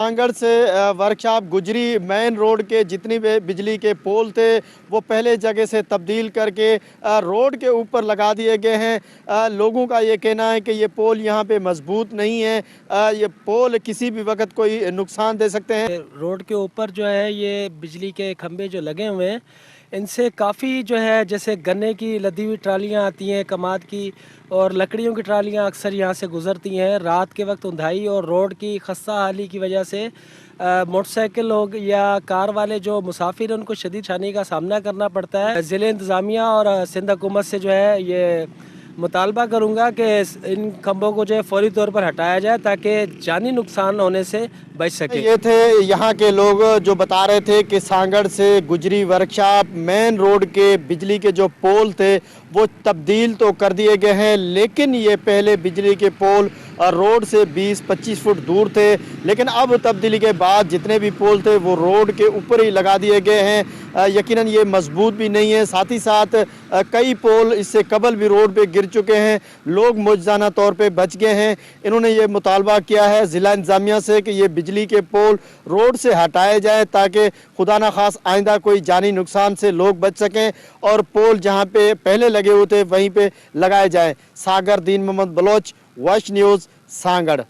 सांगड़ से वर्कशॉप गुजरी main road के जितनी भी बिजली के पोल थे वो पहले जगह से तब्दील करके रोड के ऊपर लगा दिए गए हैं। लोगों का ये कहना है कि ये पोल यहाँ पे मजबूत नहीं है। ये पोल किसी भी वक्त कोई नुकसान दे सकते हैं। रोड के ऊपर जो है ये बिजली के खंभे जो लगे हुए हैं, इनसे काफ़ी जो है जैसे गन्ने की लदी हुई ट्रालियाँ आती हैं कमाद की, और लकड़ियों की ट्रालियाँ अक्सर यहाँ से गुजरती हैं। रात के वक्त धुंधाई और रोड की खस्ता हाली की वजह से मोटरसाइकिल लोग या कार वाले जो मुसाफिर उनको शदीद परेशानी का सामना करना पड़ता है। ज़िले इंतज़ामिया और सिंध हुकूमत से जो है ये मुतालबा करूँगा कि इन खंभों को जो है फौरी तौर पर हटाया जाए ताकि जानी नुकसान होने से बच सके। ये थे यहाँ के लोग जो बता रहे थे कि सांगड़ से गुजरी वर्कशॉप मेन रोड के बिजली के जो पोल थे वो तब्दील तो कर दिए गए हैं, लेकिन ये पहले बिजली के पोल रोड से 20-25 फुट दूर थे, लेकिन अब तब्दीली के बाद जितने भी पोल थे वो रोड के ऊपर ही लगा दिए गए हैं। यकीनन ये मजबूत भी नहीं है, साथ ही साथ कई पोल इससे कबल भी रोड पे गिर चुके हैं। लोग मौजूदा तौर पे बच गए हैं। इन्होंने ये मुतालबा किया है ज़िला इंतज़ामिया से कि ये बिजली के पोल रोड से हटाए जाए ताकि खुदा न खास आइंदा कोई जानी नुकसान से लोग बच सकें और पोल जहाँ पे पहले लगे हुए थे वहीं पे लगाए जाए। Sagar Deen Mohammad Baloch, voice news, Sanghar.